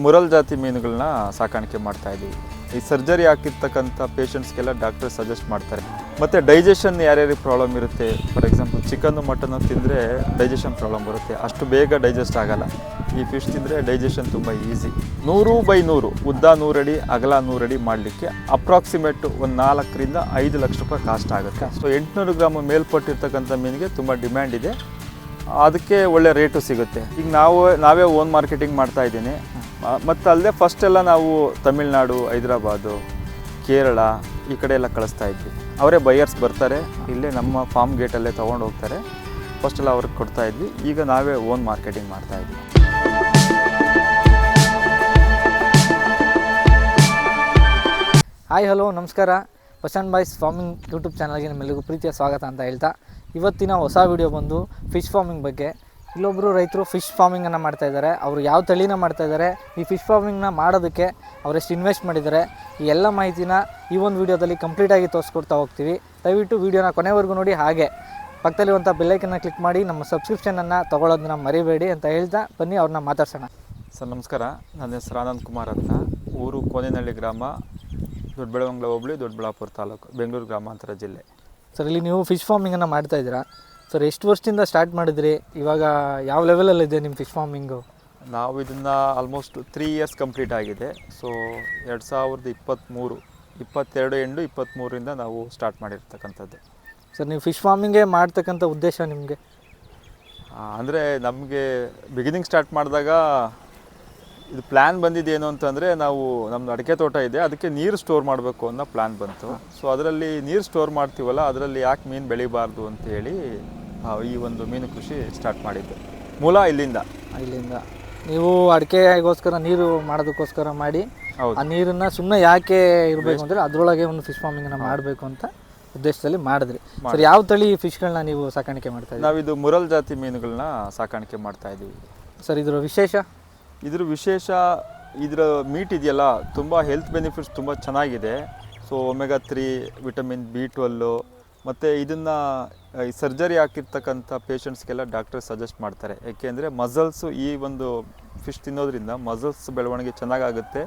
ಮುರಲ್ ಜಾತಿ ಮೀನುಗಳನ್ನ ಸಾಕಾಣಿಕೆ ಮಾಡ್ತಾ ಇದ್ದೀವಿ. ಈ ಸರ್ಜರಿ ಹಾಕಿರ್ತಕ್ಕಂಥ ಪೇಷಂಟ್ಸ್ಗೆಲ್ಲ ಡಾಕ್ಟರ್ ಸಜೆಸ್ಟ್ ಮಾಡ್ತಾರೆ. ಮತ್ತು ಡೈಜೆಷನ್ ಯಾರ್ಯಾರಿಗೆ ಪ್ರಾಬ್ಲಮ್ ಇರುತ್ತೆ, ಫಾರ್ ಎಕ್ಸಾಂಪಲ್ ಚಿಕನ್ನು ಮಟನ್ನು ತಿಂದರೆ ಡೈಜೆಷನ್ ಪ್ರಾಬ್ಲಮ್ ಬರುತ್ತೆ, ಅಷ್ಟು ಬೇಗ ಡೈಜೆಸ್ಟ್ ಆಗೋಲ್ಲ. ಈ ಫಿಶ್ ತಿಂದರೆ ಡೈಜೆಷನ್ ತುಂಬ ಈಸಿ. 100x100 ಉದ್ದ 100 ಅಡಿ ಅಗಲ 100 ಅಡಿ ಮಾಡಲಿಕ್ಕೆ ಅಪ್ರಾಕ್ಸಿಮೇಟ್ ಒಂದು 4 ರಿಂದ 5 ಲಕ್ಷ ರೂಪಾಯಿ ಕಾಸ್ಟ್ ಆಗುತ್ತೆ. ಸೊ 800 ಗ್ರಾಮ್ ಮೇಲ್ಪಟ್ಟಿರ್ತಕ್ಕಂಥ ಮೀನಿಗೆ ತುಂಬ ಡಿಮ್ಯಾಂಡ್ ಇದೆ, ಅದಕ್ಕೆ ಒಳ್ಳೆ ರೇಟು ಸಿಗುತ್ತೆ. ಈಗ ನಾವೇ ಓನ್ ಮಾರ್ಕೆಟಿಂಗ್ ಮಾಡ್ತಾ ಇದ್ದೀನಿ. ಮತ್ತು ಅಲ್ಲದೆ ಫಸ್ಟೆಲ್ಲ ನಾವು ತಮಿಳ್ನಾಡು, ಹೈದರಾಬಾದು, ಕೇರಳ ಈ ಕಡೆ ಎಲ್ಲ ಕಳಿಸ್ತಾ ಇದ್ವಿ. ಅವರೇ ಬೈಯರ್ಸ್ ಬರ್ತಾರೆ, ಇಲ್ಲೇ ನಮ್ಮ ಫಾರ್ಮ್ ಗೇಟಲ್ಲೇ ತೊಗೊಂಡು ಹೋಗ್ತಾರೆ. ಫಸ್ಟೆಲ್ಲ ಅವ್ರಿಗೆ ಕೊಡ್ತಾ ಇದ್ವಿ, ಈಗ ನಾವೇ ಓನ್ ಮಾರ್ಕೆಟಿಂಗ್ ಮಾಡ್ತಾ ಇದ್ವಿ. ಹಾಯ್ ಹಲೋ ನಮಸ್ಕಾರ. ಪಶಾನ್ ಬಾಯ್ಸ್ ಫಾರ್ಮಿಂಗ್ ಯೂಟ್ಯೂಬ್ ಚಾನಲ್ಗೆ ನಿಮ್ಮೆಲ್ಲರಿಗೂ ಪ್ರೀತಿಯ ಸ್ವಾಗತ ಅಂತ ಹೇಳ್ತಾ, ಇವತ್ತಿನ ಹೊಸ ವಿಡಿಯೋ ಬಂದು ಫಿಶ್ ಫಾರ್ಮಿಂಗ್ ಬಗ್ಗೆ. ಇಲ್ಲೊಬ್ಬರು ರೈತರು ಫಿಶ್ ಫಾರ್ಮಿಂಗನ್ನು ಮಾಡ್ತಾಯಿದ್ದಾರೆ. ಅವರು ಯಾವ ತಳಿನ ಮಾಡ್ತಾಯಿದ್ದಾರೆ, ಈ ಫಿಶ್ ಫಾರ್ಮಿಂಗ್ನ ಮಾಡೋದಕ್ಕೆ ಅವರೆಷ್ಟು ಇನ್ವೆಸ್ಟ್ ಮಾಡಿದ್ದಾರೆ, ಈ ಎಲ್ಲ ಮಾಹಿತಿನ ಈ ಒಂದು ವಿಡಿಯೋದಲ್ಲಿ ಕಂಪ್ಲೀಟಾಗಿ ತೋರಿಸ್ಕೊಡ್ತಾ ಹೋಗ್ತೀವಿ. ದಯವಿಟ್ಟು ವಿಡಿಯೋನ ಕೊನೆವರೆಗೂ ನೋಡಿ, ಹಾಗೆ ಪಕ್ಕದಲ್ಲಿರುವಂಥ ಬೆಲ್ಲೈಕನ್ನ ಕ್ಲಿಕ್ ಮಾಡಿ ನಮ್ಮ ಸಬ್ಸ್ಕ್ರಿಪ್ಷನನ್ನು ತೊಗೊಳೋದನ್ನ ಮರಿಬೇಡಿ ಅಂತ ಹೇಳ್ತಾ ಬನ್ನಿ ಅವ್ರನ್ನ ಮಾತಾಡ್ಸೋಣ. ಸರ್ ನಮಸ್ಕಾರ, ನನ್ನ ಹೆಸರು ಆನಂದ್ ಕುಮಾರ್ ಅಂತ. ಊರು ಕೋನೇನಹಳ್ಳಿ ಗ್ರಾಮ, ದೊಡ್ಡಬೆಳವಂಗಲ ಹೋಬಳಿ, ದೊಡ್ಡಬಳ್ಳಾಪುರ ತಾಲೂಕು, ಬೆಂಗಳೂರು ಗ್ರಾಮಾಂತರ ಜಿಲ್ಲೆ. ಸರ್, ಇಲ್ಲಿ ನೀವು ಫಿಶ್ ಫಾರ್ಮಿಂಗನ್ನು ಮಾಡ್ತಾಯಿದ್ದೀರಾ. ಸರ್, ಎಷ್ಟು ವರ್ಷದಿಂದ ಸ್ಟಾರ್ಟ್ ಮಾಡಿದ್ರಿ? ಇವಾಗ ಯಾವ ಲೆವೆಲಲ್ಲಿದೆ ನಿಮ್ಮ ಫಿಶ್ ಫಾರ್ಮಿಂಗು? ನಾವು ಇದನ್ನು ಆಲ್ಮೋಸ್ಟ್ 3 ಇಯರ್ಸ್ ಕಂಪ್ಲೀಟ್ ಆಗಿದೆ. ಸೊ 2022 ಎಂಡು 23ರಿಂದ ನಾವು ಸ್ಟಾರ್ಟ್ ಮಾಡಿರ್ತಕ್ಕಂಥದ್ದು. ಸರ್, ನೀವು ಫಿಶ್ ಫಾರ್ಮಿಂಗೇ ಮಾಡ್ತಕ್ಕಂಥ ಉದ್ದೇಶ ನಿಮಗೆ? ಅಂದರೆ ನಮಗೆ ಬಿಗಿನಿಂಗ್ ಸ್ಟಾರ್ಟ್ ಮಾಡಿದಾಗ ಇದು ಪ್ಲ್ಯಾನ್ ಬಂದಿದ್ದೇನು ಅಂತಂದರೆ, ನಾವು ನಮ್ಮದು ಅಡಿಕೆ ತೋಟ ಇದೆ, ಅದಕ್ಕೆ ನೀರು ಸ್ಟೋರ್ ಮಾಡಬೇಕು ಅನ್ನೋ ಪ್ಲ್ಯಾನ್ ಬಂತು. ಸೊ ಅದರಲ್ಲಿ ನೀರು ಸ್ಟೋರ್ ಮಾಡ್ತೀವಲ್ಲ, ಅದರಲ್ಲಿ ಯಾಕೆ ಮೀನು ಬೆಳಿಬಾರ್ದು ಅಂತೇಳಿ ಈ ಒಂದು ಮೀನು ಕೃಷಿ ಸ್ಟಾರ್ಟ್ ಮಾಡಿದ್ದು. ಮೂಲ ಇಲ್ಲಿಂದ ನೀವು ಅಡಿಕೆಗೋಸ್ಕರ ನೀರು ಮಾಡೋದಕ್ಕೋಸ್ಕರ ಮಾಡಿ, ಆ ನೀರನ್ನು ಸುಮ್ಮನೆ ಯಾಕೆ ಇರಬೇಕು ಅಂದರೆ ಅದರೊಳಗೆ ಒಂದು ಫಿಶ್ ಫಾರ್ಮಿಂಗನ್ನು ಮಾಡಬೇಕು ಅಂತ ಉದ್ದೇಶದಲ್ಲಿ ಮಾಡಿದ್ರಿ. ಸರ್, ಯಾವ ತಳಿ ಫಿಶ್ಗಳನ್ನ ನೀವು ಸಾಕಾಣಿಕೆ ಮಾಡ್ತಾ ಇದ್ದೀವಿ? ನಾವಿದು ಮುರಲ್ ಜಾತಿ ಮೀನುಗಳನ್ನ ಸಾಕಾಣಿಕೆ ಮಾಡ್ತಾ ಇದ್ದೀವಿ. ಸರ್, ಇದರ ವಿಶೇಷ ಇದರ ಮೀಟ್ ಇದೆಯಲ್ಲ, ತುಂಬ ಹೆಲ್ತ್ ಬೆನಿಫಿಟ್ಸ್ ತುಂಬ ಚೆನ್ನಾಗಿದೆ. ಸೊ ಒಮೆಗಾ 3, ವಿಟಮಿನ್ B12, ಮತ್ತು ಇದನ್ನು ಈ ಸರ್ಜರಿ ಹಾಕಿರ್ತಕ್ಕಂಥ ಪೇಷಂಟ್ಸ್ಗೆಲ್ಲ ಡಾಕ್ಟರ್ ಸಜೆಸ್ಟ್ ಮಾಡ್ತಾರೆ. ಏಕೆಂದರೆ ಮಸಲ್ಸು ಈ ಒಂದು ಫಿಶ್ ತಿನ್ನೋದ್ರಿಂದ ಮಸಲ್ಸ್ ಬೆಳವಣಿಗೆ ಚೆನ್ನಾಗಾಗುತ್ತೆ,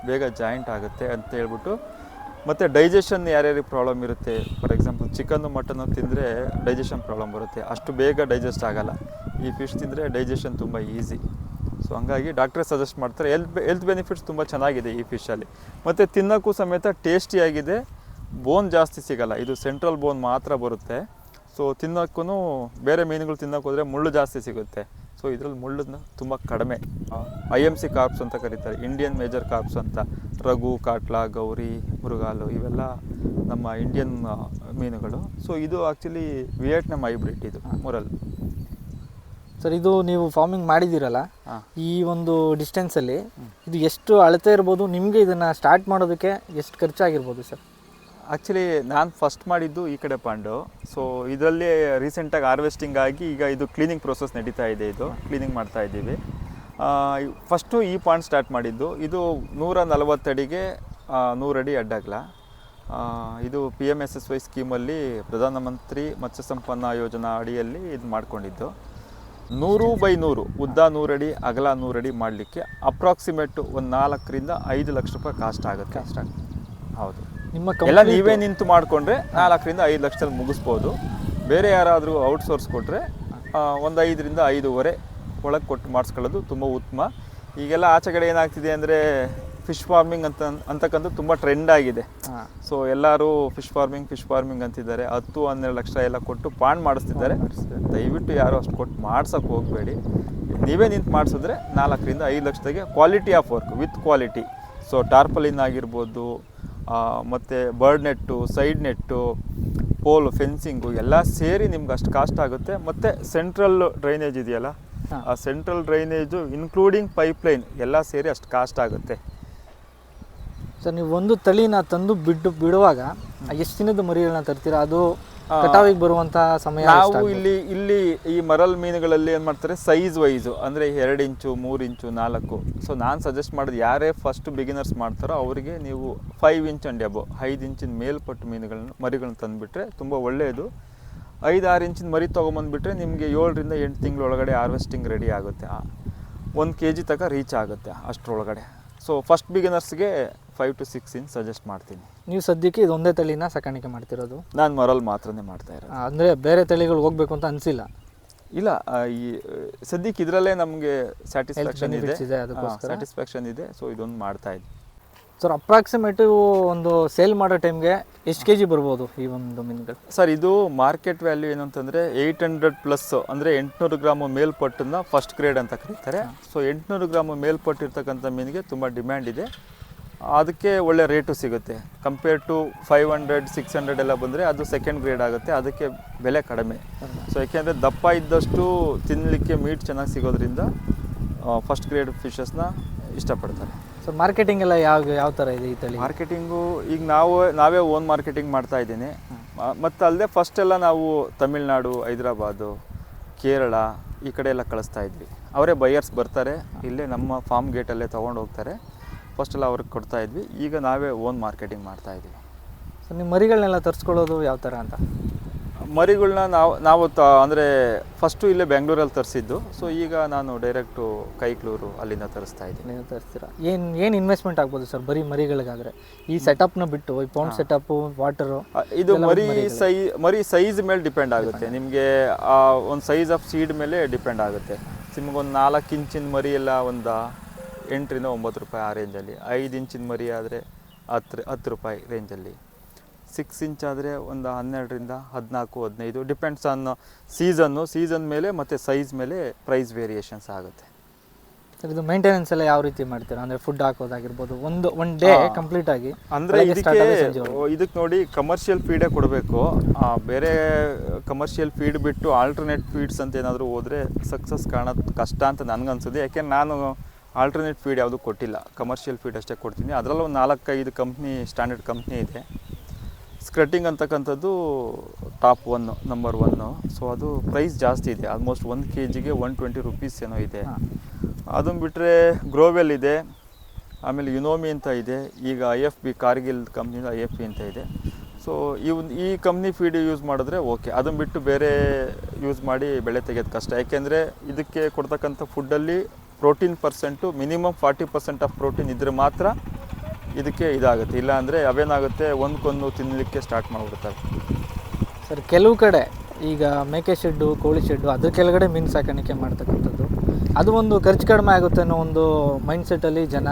ಬೇಗ ಜಾಯಿಂಟ್ ಆಗುತ್ತೆ ಅಂತ ಹೇಳ್ಬಿಟ್ಟು. ಮತ್ತು ಡೈಜೆಷನ್ ಯಾರ್ಯಾರಿಗೆ ಪ್ರಾಬ್ಲಮ್ ಇರುತ್ತೆ, ಫಾರ್ ಎಕ್ಸಾಂಪಲ್ ಚಿಕನ್ನು ಮಟನ್ನು ತಿಂದರೆ ಡೈಜೆಷನ್ ಪ್ರಾಬ್ಲಮ್ ಬರುತ್ತೆ, ಅಷ್ಟು ಬೇಗ ಡೈಜೆಸ್ಟ್ ಆಗೋಲ್ಲ. ಈ ಫಿಶ್ ತಿಂದರೆ ಡೈಜೆಷನ್ ತುಂಬ ಈಸಿ. ಸೊ ಹಂಗಾಗಿ ಡಾಕ್ಟ್ರೇ ಸಜೆಸ್ಟ್ ಮಾಡ್ತಾರೆ. ಹೆಲ್ತ್ ಬೆನಿಫಿಟ್ಸ್ ತುಂಬ ಚೆನ್ನಾಗಿದೆ ಈ ಫಿಶಲ್ಲಿ. ಮತ್ತು ತಿನ್ನೋಕ್ಕೂ ಸಮೇತ ಟೇಸ್ಟಿಯಾಗಿದೆ. ಬೋನ್ ಜಾಸ್ತಿ ಸಿಗೋಲ್ಲ, ಇದು ಸೆಂಟ್ರಲ್ ಬೋನ್ ಮಾತ್ರ ಬರುತ್ತೆ. ಸೊ ತಿನ್ನೋಕ್ಕೂ ಬೇರೆ ಮೀನುಗಳು ತಿನ್ನೋಕೆ ಹೋದರೆ ಮುಳ್ಳು ಜಾಸ್ತಿ ಸಿಗುತ್ತೆ. ಸೊ ಇದರಲ್ಲಿ ಮುಳ್ಳನ್ನ ತುಂಬ ಕಡಿಮೆ. IMC ಕಾರ್ಪ್ಸ್ ಅಂತ ಕರೀತಾರೆ, ಇಂಡಿಯನ್ ಮೇಜರ್ ಕಾರ್ಪ್ಸ್ ಅಂತ. ರಘು, ಕಾಟ್ಲಾ, ಗೌರಿ, ಮುರುಗಾಲು ಇವೆಲ್ಲ ನಮ್ಮ ಇಂಡಿಯನ್ ಮೀನುಗಳು. ಸೊ ಇದು ಆ್ಯಕ್ಚುಲಿ ವಿಯೆಟ್ನಾಮ್ ಹೈಬ್ರಿಡ್ ಇದು ಮುರಲ್. ಸರ್, ಇದು ನೀವು ಫಾರ್ಮಿಂಗ್ ಮಾಡಿದ್ದೀರಲ್ಲ, ಈ ಒಂದು ಡಿಸ್ಟೆನ್ಸಲ್ಲಿ ಇದು ಎಷ್ಟು ಅಳತೆ ಇರ್ಬೋದು? ನಿಮಗೆ ಇದನ್ನು ಸ್ಟಾರ್ಟ್ ಮಾಡೋದಕ್ಕೆ ಎಷ್ಟು ಖರ್ಚಾಗಿರ್ಬೋದು ಸರ್? ಆ್ಯಕ್ಚುಲಿ ನಾನು ಫಸ್ಟ್ ಮಾಡಿದ್ದು ಈ ಕಡೆ ಪಾಂಡು. ಸೊ ಇದರಲ್ಲಿ ರೀಸೆಂಟಾಗಿ ಹಾರ್ವೆಸ್ಟಿಂಗ್ ಆಗಿ ಈಗ ಇದು ಕ್ಲೀನಿಂಗ್ ಪ್ರೋಸೆಸ್ ನಡೀತಾ ಇದೆ. ಇದು ಕ್ಲೀನಿಂಗ್ ಮಾಡ್ತಾ ಇದ್ದೀವಿ. ಫಸ್ಟು ಈ ಪಾಂಡ್ ಸ್ಟಾರ್ಟ್ ಮಾಡಿದ್ದು. ಇದು 140 ಅಡಿಗೆ 100 ಅಡಿ ಅಡ್ಡಗಲ. ಇದು PMSSY ಸ್ಕೀಮಲ್ಲಿ ಪ್ರಧಾನಮಂತ್ರಿ ಮತ್ಸ್ಯ ಸಂಪನ್ನ ಯೋಜನಾ ಅಡಿಯಲ್ಲಿ ಇದು ಮಾಡ್ಕೊಂಡಿದ್ದು. 100x100 ಉದ್ದ 100 ಅಡಿ ಅಗಲ 100 ಅಡಿ ಮಾಡಲಿಕ್ಕೆ ಅಪ್ರಾಕ್ಸಿಮೇಟ್ ಒಂದು 4 ರಿಂದ 5 ಲಕ್ಷ ರೂಪಾಯಿ ಕಾಸ್ಟ್ ಆಗುತ್ತೆ. ಹೌದು, ಎಲ್ಲ ನೀವೇ ನಿಂತು ಮಾಡಿಕೊಂಡ್ರೆ 4 ರಿಂದ 5 ಲಕ್ಷದಲ್ಲಿ ಮುಗಿಸ್ಬೋದು. ಬೇರೆ ಯಾರಾದರೂ ಔಟ್ಸೋರ್ಸ್ ಕೊಟ್ಟರೆ ಒಂದು 5 ರಿಂದ 5.5 ಒಳಗೆ ಕೊಟ್ಟು ಮಾಡಿಸ್ಕೊಳ್ಳೋದು ತುಂಬ ಉತ್ತಮ. ಈಗೆಲ್ಲ ಆಚೆ ಕಡೆ ಏನಾಗ್ತಿದೆ ಅಂದರೆ, ಫಿಶ್ ಫಾರ್ಮಿಂಗ್ ಅಂತಕ್ಕಂಥ ತುಂಬ ಟ್ರೆಂಡ್ ಆಗಿದೆ. ಸೊ ಎಲ್ಲರೂ ಫಿಶ್ ಫಾರ್ಮಿಂಗ್ ಅಂತಿದ್ದಾರೆ. 10-12 ಲಕ್ಷ ಎಲ್ಲ ಕೊಟ್ಟು ಪಾಂಡ್ ಮಾಡಿಸ್ತಿದ್ದಾರೆ. ದಯವಿಟ್ಟು ಯಾರು ಅಷ್ಟು ಕೊಟ್ಟು ಮಾಡ್ಸೋಕ್ಕೆ ಹೋಗಬೇಡಿ. ನೀವೇ ನಿಂತು ಮಾಡಿಸಿದ್ರೆ 4 ರಿಂದ 5 ಲಕ್ಷದಾಗೆ quality of work with quality. So tarpaulin ಆಗಿರ್ಬೋದು, ಮತ್ತು ಬರ್ಡ್ ನೆಟ್ಟು, ಸೈಡ್ ನೆಟ್ಟು, ಪೋಲ್, ಫೆನ್ಸಿಂಗು ಎಲ್ಲ ಸೇರಿ ನಿಮ್ಗೆ ಅಷ್ಟು ಕಾಸ್ಟ್ ಆಗುತ್ತೆ. ಮತ್ತು ಸೆಂಟ್ರಲ್ ಡ್ರೈನೇಜ್ ಇದೆಯಲ್ಲ, ಆ ಸೆಂಟ್ರಲ್ ಡ್ರೈನೇಜು ಇನ್ಕ್ಲೂಡಿಂಗ್ ಪೈಪ್ಲೈನ್ ಎಲ್ಲ ಸೇರಿ ಅಷ್ಟು ಕಾಸ್ಟ್ ಆಗುತ್ತೆ. ಸರ್, ನೀವು ಒಂದು ತಳಿನ ತಂದು ಬಿಡುವಾಗ ಎಷ್ಟು ದಿನದ ಮರಿಗಳನ್ನ ತರ್ತೀರಾ? ಅದು ಕಟಾವಿಗೆ ಬರುವಂಥ ಸಮಯ? ನಾವು ಇಲ್ಲಿ ಈ ಮರಲ್ ಮೀನುಗಳಲ್ಲಿ ಏನು ಮಾಡ್ತಾರೆ, ಸೈಜ್ ವೈಸು, ಅಂದರೆ 2 ಇಂಚು, 3 ಇಂಚು, 4. ಸೊ ನಾನು ಸಜೆಸ್ಟ್ ಮಾಡೋದು, ಯಾರೇ ಫಸ್ಟ್ ಬಿಗಿನರ್ಸ್ ಮಾಡ್ತಾರೋ ಅವರಿಗೆ ನೀವು 5 ಇಂಚ್ ಆ್ಯಂಡ್ ಅಬೋ 5 ಇಂಚಿನ ಮೇಲ್ಪಟ್ಟು ಮರಿಗಳನ್ನ ತಂದುಬಿಟ್ರೆ ತುಂಬ ಒಳ್ಳೆಯದು. 5-6 ಇಂಚಿನ ಮರಿ ತೊಗೊಂಬಂದುಬಿಟ್ರೆ ನಿಮಗೆ 7 ರಿಂದ 8 ತಿಂಗಳೊಳಗಡೆ ಹಾರ್ವೆಸ್ಟಿಂಗ್ ರೆಡಿ ಆಗುತ್ತೆ. 1 kg ತನಕ ರೀಚ್ ಆಗುತ್ತೆ ಅಷ್ಟರೊಳಗಡೆ. ಸೊ ಫಸ್ಟ್ ಬಿಗಿನರ್ಸ್ಗೆ 5 to 6 ಇಂಚ್ ಸಜೆಸ್ಟ್ ಮಾಡ್ತೀನಿ. ನೀವು ಸದ್ಯಕ್ಕೆ ಇದೊಂದೇ ತಳಿನ ಸಾಕಾಣಿಕೆ ಮಾಡ್ತಿರೋದು? ನಾನು ಮರಲ್ ಮಾತ್ರನೇ ಮಾಡ್ತಾ ಇರೋದು. ಅಂದರೆ ಬೇರೆ ತಳಿಗಳು ಹೋಗ್ಬೇಕು ಅಂತ ಅನಿಸಿಲ್ಲ? ಇಲ್ಲ, ಈ ಸದ್ಯಕ್ಕೆ ಇದರಲ್ಲೇ ನಮಗೆ ಸ್ಯಾಟಿಸ್ಫ್ಯಾಕ್ಷನ್ ಇದೆ, ಅದಕ್ಕೋಸ್ಕರ ಸ್ಯಾಟಿಸ್ಫ್ಯಾಕ್ಷನ್ ಇದೆ. ಸೊ ಇದೊಂದು ಮಾಡ್ತಾ ಇದ್ವಿ. ಸರ್ ಅಪ್ರಾಕ್ಸಿಮೇಟು ಒಂದು ಸೇಲ್ ಮಾಡೋ ಟೈಮ್ಗೆ ಎಷ್ಟು kg ಬರ್ಬೋದು ಈ ಒಂದು ಮೀನುಗಳು? ಸರ್ ಇದು ಮಾರ್ಕೆಟ್ ವ್ಯಾಲ್ಯೂ ಏನು ಅಂತಂದರೆ 800+ ಅಂದರೆ 800 ಗ್ರಾಮ್ ಮೇಲ್ಪಟ್ಟನ್ನ ಫಸ್ಟ್ ಗ್ರೇಡ್ ಅಂತ ಕರೀತಾರೆ. ಸೊ 800 ಗ್ರಾಮ್ ಮೇಲ್ಪಟ್ಟಿರ್ತಕ್ಕಂಥ ಮೀನಿಗೆ ತುಂಬ ಡಿಮ್ಯಾಂಡ್ ಇದೆ, ಅದಕ್ಕೆ ಒಳ್ಳೆ ರೇಟು ಸಿಗುತ್ತೆ. ಕಂಪೇರ್ ಟು 500, 600 ಎಲ್ಲ ಬಂದರೆ ಅದು ಸೆಕೆಂಡ್ ಗ್ರೇಡ್ ಆಗುತ್ತೆ, ಅದಕ್ಕೆ ಬೆಲೆ ಕಡಿಮೆ. ಸೊ ಯಾಕೆಂದರೆ ದಪ್ಪ ಇದ್ದಷ್ಟು ತಿನ್ನಲಿಕ್ಕೆ ಮೀಟ್ ಚೆನ್ನಾಗಿ ಸಿಗೋದ್ರಿಂದ ಫಸ್ಟ್ ಗ್ರೇಡ್ ಫಿಶಸ್ನ ಇಷ್ಟಪಡ್ತಾರೆ. ಸೊ ಮಾರ್ಕೆಟಿಂಗ್ ಎಲ್ಲ ಯಾವ ಥರ ಇದೆ ಈ ತಳಿ? ಮಾರ್ಕೆಟಿಂಗು ಈಗ ನಾವೇ ಓನ್ ಮಾರ್ಕೆಟಿಂಗ್ ಮಾಡ್ತಾ ಇದ್ದೀನಿ. ಮತ್ತು ಅಲ್ಲದೆ ಫಸ್ಟ್ ಎಲ್ಲ ನಾವು ತಮಿಳ್ನಾಡು, ಹೈದ್ರಾಬಾದು, ಕೇರಳ ಈ ಕಡೆ ಎಲ್ಲ ಕಳಿಸ್ತಾ ಇದ್ವಿ. ಅವರೇ ಬೈಯರ್ಸ್ ಬರ್ತಾರೆ, ಇಲ್ಲೇ ನಮ್ಮ ಫಾರ್ಮ್ ಗೇಟಲ್ಲೇ ತೊಗೊಂಡು ಹೋಗ್ತಾರೆ. ಫಸ್ಟೆಲ್ಲ ಅವ್ರಿಗೆ ಕೊಡ್ತಾ ಇದ್ವಿ, ಈಗ ನಾವೇ ಓನ್ ಮಾರ್ಕೆಟಿಂಗ್ ಮಾಡ್ತಾ ಇದ್ವಿ. ಸೊ ನಿಮ್ಮ ಮರಿಗಳನ್ನೆಲ್ಲ ತರಿಸ್ಕೊಳ್ಳೋದು ಯಾವ ಥರ ಅಂತ? ಮರಿಗಳನ್ನ ನಾವು ಅಂದರೆ ಫಸ್ಟು ಇಲ್ಲೇ ಬೆಂಗಳೂರಲ್ಲಿ ತರಿಸಿದ್ದು. ಸೊ ಈಗ ನಾನು ಡೈರೆಕ್ಟು ಕೈಕ್ಲೂರು ಅಲ್ಲಿಂದ ತರಿಸ್ತಾ ಇದ್ದೀನಿ. ನೀವು ತರಿಸ್ತೀರಾ? ಏನು ಇನ್ವೆಸ್ಟ್ಮೆಂಟ್ ಆಗ್ಬೋದು ಸರ್ ಬರೀ ಮರಿಗಳಿಗಾದರೆ? ಈ ಸೆಟಪ್ನ ಬಿಟ್ಟು ಈ ಪೌಂಡ್ ಸೆಟಪ್ಪು, ವಾಟರು, ಇದು ಮರಿ ಸೈಜ್ ಮೇಲೆ ಡಿಪೆಂಡ್ ಆಗುತ್ತೆ. ನಿಮಗೆ ಒಂದು ಸೈಜ್ ಆಫ್ ಸೀಡ್ ಮೇಲೆ ಡಿಪೆಂಡ್ ಆಗುತ್ತೆ. ನಿಮಗೊಂದು 4 ಇಂಚಿನ ಮರಿ ಎಲ್ಲ ಒಂದು 8 ರಿಂದ 9 ರೂಪಾಯಿ ಆ ರೇಂಜಲ್ಲಿ, 5 ಇಂಚಿನ ಮರಿ ಆದರೆ 10 ರೂಪಾಯಿ ರೇಂಜಲ್ಲಿ, 6 ಇಂಚ್ ಆದರೆ ಒಂದು 12 ರಿಂದ 14, 15 ಡಿಪೆಂಡ್ಸ್ ಆನ್ ಸೀಸನ್ ಮೇಲೆ ಮತ್ತು ಸೈಜ್ ಮೇಲೆ ಪ್ರೈಸ್ ವೇರಿಯೇಷನ್ಸ್ ಆಗುತ್ತೆ. ಸರ್ ಇದು ಮೇಂಟೆನೆನ್ಸ್ ಎಲ್ಲ ಯಾವ ರೀತಿ ಮಾಡ್ತೀರಾ? ಅಂದರೆ ಫುಡ್ ಹಾಕೋದಾಗಿರ್ಬೋದು, ಒನ್ ಡೇ ಕಂಪ್ಲೀಟ್ ಆಗಿ ಅಂದರೆ ಇದಕ್ಕೆ ನೋಡಿ ಕಮರ್ಷಿಯಲ್ ಫೀಡೇ ಕೊಡಬೇಕು. ಬೇರೆ ಕಮರ್ಷಿಯಲ್ ಫೀಡ್ ಬಿಟ್ಟು ಆಲ್ಟರ್ನೇಟ್ ಫೀಡ್ಸ್ ಅಂತ ಏನಾದರೂ ಹೋದರೆ ಸಕ್ಸಸ್ ಕಾಣೋದು ಕಷ್ಟ ಅಂತ ನನಗನ್ಸುತ್ತೆ. ಯಾಕೆಂದ್ರೆ ನಾನು ಆಲ್ಟರ್ನೇಟ್ ಫೀಡ್ ಯಾವುದು ಕೊಟ್ಟಿಲ್ಲ, ಕಮರ್ಷಿಯಲ್ ಫೀಡ್ ಅಷ್ಟೇ ಕೊಡ್ತೀನಿ. ಅದರಲ್ಲೂ ಒಂದು 4-5 ಕಂಪ್ನಿ, ಸ್ಟ್ಯಾಂಡರ್ಡ್ ಕಂಪ್ನಿ ಇದೆ. ಸ್ಕ್ರಟ್ಟಿಂಗ್ ಅಂತಕ್ಕಂಥದ್ದು ಟಾಪ್ 1, ನಂಬರ್ 1. ಸೊ ಅದು ಪ್ರೈಸ್ ಜಾಸ್ತಿ ಇದೆ, ಆಲ್ಮೋಸ್ಟ್ 1 kgಗೆ 120 ರೂಪೀಸ್ ಏನೋ ಇದೆ. ಅದನ್ನು ಬಿಟ್ಟರೆ ಗ್ರೋವೆಲ್ ಇದೆ, ಆಮೇಲೆ ಯುನೋಮಿ ಅಂತ ಇದೆ, ಈಗ IFB ಕಾರ್ಗಿಲ್ ಕಂಪ್ನಿಯಿಂದ IFB ಅಂತ ಇದೆ. ಸೊ ಈ ಕಂಪ್ನಿ ಫೀಡ್ ಯೂಸ್ ಮಾಡಿದ್ರೆ ಓಕೆ. ಅದನ್ನು ಬಿಟ್ಟು ಬೇರೆ ಯೂಸ್ ಮಾಡಿ ಬೆಳೆ ತೆಗೆಯೋದು ಕಷ್ಟ. ಯಾಕೆಂದರೆ ಇದಕ್ಕೆ ಕೊಡ್ತಕ್ಕಂಥ ಫುಡ್ಡಲ್ಲಿ protein percent minimum 40% of protein ಇದ್ದರೆ ಮಾತ್ರ ಇದಕ್ಕೆ ಇದಾಗುತ್ತೆ. ಇಲ್ಲ ಅಂದರೆ ಅವೇನಾಗುತ್ತೆ, ಒಂದಕ್ಕೊಂದು ತಿನ್ನಲಿಕ್ಕೆ ಸ್ಟಾರ್ಟ್ ಮಾಡಿಬಿಡ್ತಾರೆ. ಸರ್ ಕೆಲವು ಕಡೆ ಈಗ ಮೇಕೆ ಶೆಡ್ಡು, ಕೋಳಿ ಶೆಡ್ಡು ಅದ್ರ ಕೆಳಗಡೆ ಮೀನು ಸಾಕಾಣಿಕೆ ಮಾಡ್ತಕ್ಕಂಥದ್ದು, ಅದು ಒಂದು ಖರ್ಚು ಕಡಿಮೆ ಆಗುತ್ತೆ ಅನ್ನೋ ಒಂದು ಮೈಂಡ್ಸೆಟ್ಟಲ್ಲಿ ಜನ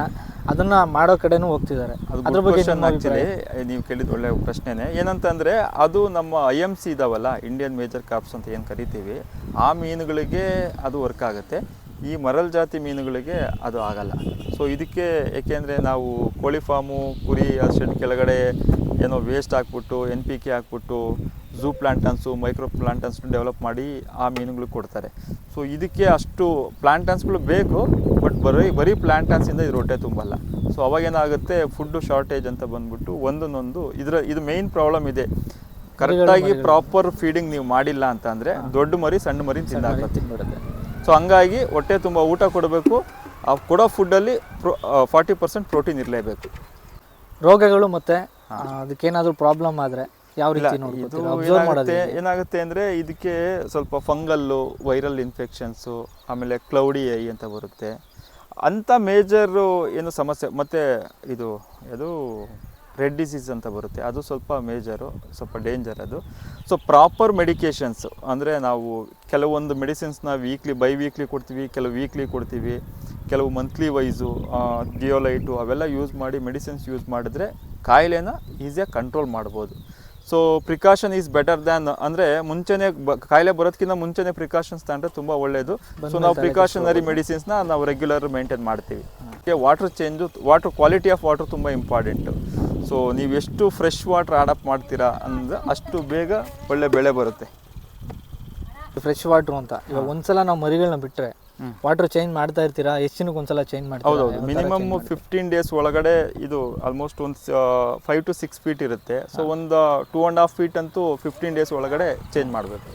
ಅದನ್ನು ಮಾಡೋ ಕಡೆನೂ ಹೋಗ್ತಿದ್ದಾರೆ. ಅದ್ರ ಬಗ್ಗೆ ಆ್ಯಕ್ಚುಲಿ ನೀವು ಕೇಳಿದ ಒಳ್ಳೆಯ ಪ್ರಶ್ನೆನೇ. ಏನಂತಂದರೆ ಅದು ನಮ್ಮ IMC ಇದಾವಲ್ಲ, ಇಂಡಿಯನ್ ಮೇಜರ್ ಕಾರ್ಪ್ಸ್ ಅಂತ ಏನು ಕರಿತೀವಿ, ಆ ಮೀನುಗಳಿಗೆ ಅದು ವರ್ಕ್ ಆಗುತ್ತೆ. ಈ ಮರಲ್ ಜಾತಿ ಮೀನುಗಳಿಗೆ ಅದು ಆಗಲ್ಲ. ಸೊ ಇದಕ್ಕೆ ಏಕೆಂದರೆ ನಾವು ಕೋಳಿ ಫಾರ್ಮು, ಕುರಿ ಶೆಡ್ ಕೆಳಗಡೆ ಏನೋ ವೇಸ್ಟ್ ಹಾಕ್ಬಿಟ್ಟು NPK ಹಾಕ್ಬಿಟ್ಟು ಝೂ ಪ್ಲಾಂಟನ್ಸು, ಮೈಕ್ರೋ ಪ್ಲಾಂಟನ್ಸ್ನು ಡೆವಲಪ್ ಮಾಡಿ ಆ ಮೀನುಗಳಿಗೆ ಕೊಡ್ತಾರೆ. ಸೊ ಇದಕ್ಕೆ ಅಷ್ಟು ಪ್ಲಾಂಟನ್ಸ್ಗಳು ಬೇಕು, ಬಟ್ ಬರೀ ಪ್ಲಾಂಟನ್ಸಿಂದ ಇದು ಹೊಟ್ಟೆ ತುಂಬಲ್ಲ. ಸೊ ಅವಾಗೇನಾಗುತ್ತೆ, ಫುಡ್ಡು ಶಾರ್ಟೇಜ್ ಅಂತ ಬಂದ್ಬಿಟ್ಟು ಒಂದೊಂದು ಇದು ಮೇಯ್ನ್ ಪ್ರಾಬ್ಲಮ್ ಇದೆ. ಕರೆಕ್ಟಾಗಿ ಪ್ರಾಪರ್ ಫೀಡಿಂಗ್ ನೀವು ಮಾಡಿಲ್ಲ ಅಂತ ಅಂದರೆ ದೊಡ್ಡ ಮರಿ ಸಣ್ಣ ಮರಿ ತಿಂದಾಗುತ್ತೆ. ಸೊ ಹಂಗಾಗಿ ಹೊಟ್ಟೆ ತುಂಬ ಊಟ ಕೊಡಬೇಕು, ಆ ಕೊಡೋ ಫುಡ್ಡಲ್ಲಿ 40% ಪ್ರೋಟೀನ್ ಇರಲೇಬೇಕು. ರೋಗಗಳು ಮತ್ತು ಅದಕ್ಕೇನಾದರೂ ಪ್ರಾಬ್ಲಮ್ ಆದರೆ ಯಾವ ರೀತಿ ಏನಾಗುತ್ತೆ ಅಂದರೆ ಇದಕ್ಕೆ ಸ್ವಲ್ಪ ಫಂಗಲ್ಲು, ವೈರಲ್ ಇನ್ಫೆಕ್ಷನ್ಸು, ಆಮೇಲೆ ಕ್ಲೌಡಿ ಐ ಅಂತ ಬರುತ್ತೆ. ಅಂಥ ಮೇಜರು ಏನು ಸಮಸ್ಯೆ. ಮತ್ತು ಇದು ರೆಡ್ ಡಿಸೀಸ್ ಅಂತ ಬರುತ್ತೆ, ಅದು ಸ್ವಲ್ಪ ಮೇಜರು, ಸ್ವಲ್ಪ ಡೇಂಜರ್ ಅದು. ಸೊ ಪ್ರಾಪರ್ ಮೆಡಿಕೇಷನ್ಸು ಅಂದರೆ ನಾವು ಕೆಲವೊಂದು ಮೆಡಿಸಿನ್ಸ್ನ ಬೈ ವೀಕ್ಲಿ ಕೊಡ್ತೀವಿ, ಕೆಲವು ವೀಕ್ಲಿ ಕೊಡ್ತೀವಿ, ಕೆಲವು ಮಂತ್ಲಿ ವೈಸು, ಡಿಯೋಲೈಟು ಅವೆಲ್ಲ ಯೂಸ್ ಮಾಡಿ ಮೆಡಿಸಿನ್ಸ್ ಯೂಸ್ ಮಾಡಿದ್ರೆ ಕಾಯಿಲೆನ ಈಸಿಯಾಗಿ ಕಂಟ್ರೋಲ್ ಮಾಡ್ಬೋದು. So precaution is better than, ಅಂದರೆ ಮುಂಚೆನೇ ಕಾಯಿಲೆ ಬರೋದಕ್ಕಿಂತ ಮುಂಚೆನೇ ಪ್ರಿಕಾಷನ್ಸ್ ತಗೊಂಡ್ರೆ ತುಂಬ ಒಳ್ಳೆಯದು. ಸೊ ನಾವು ಪ್ರಿಕಾಷನರಿ ಮೆಡಿಸಿನ್ಸ್ನ ನಾವು ರೆಗ್ಯುಲರ್ ಮೇಂಟೈನ್ ಮಾಡ್ತೀವಿ. Water water quality of water ತುಂಬ ಇಂಪಾರ್ಟೆಂಟು. ಸೊ ನೀವು ಎಷ್ಟು ಫ್ರೆಶ್ ವಾಟರ್ ಅಡಾಪ್ಟ್ ಮಾಡ್ತೀರಾ ಅಂದರೆ ಅಷ್ಟು ಬೇಗ ಒಳ್ಳೆ ಬೆಳೆ ಬರುತ್ತೆ. ಫ್ರೆಶ್ ವಾಟ್ರು ಅಂತ ಇವಾಗ ಒಂದ್ಸಲ ನಾವು ಮರಿಗಳನ್ನ ಬಿಟ್ಟರೆ ವಾಟರ್ ಚೇಂಜ್ ಮಾಡ್ತಾ ಇರ್ತೀರಾ? ಎಷ್ಟು ದಿನಕ್ಕೆ ಒಂದ್ಸಲ ಚೇಂಜ್ ಮಾಡ್ತೀರಾ? ಹೌದೌದು, ಮಿನಿಮಮ್ 15 ಡೇಸ್ ಒಳಗಡೆ ಇದು ಆಲ್ಮೋಸ್ಟ್ ಒಂದು 5 to 6 ಫೀಟ್ ಇರುತ್ತೆ. ಸೊ ಒಂದು 2.5 ಫೀಟ್ ಅಂತೂ 15 ಡೇಸ್ ಒಳಗಡೆ ಚೇಂಜ್ ಮಾಡಬೇಕು.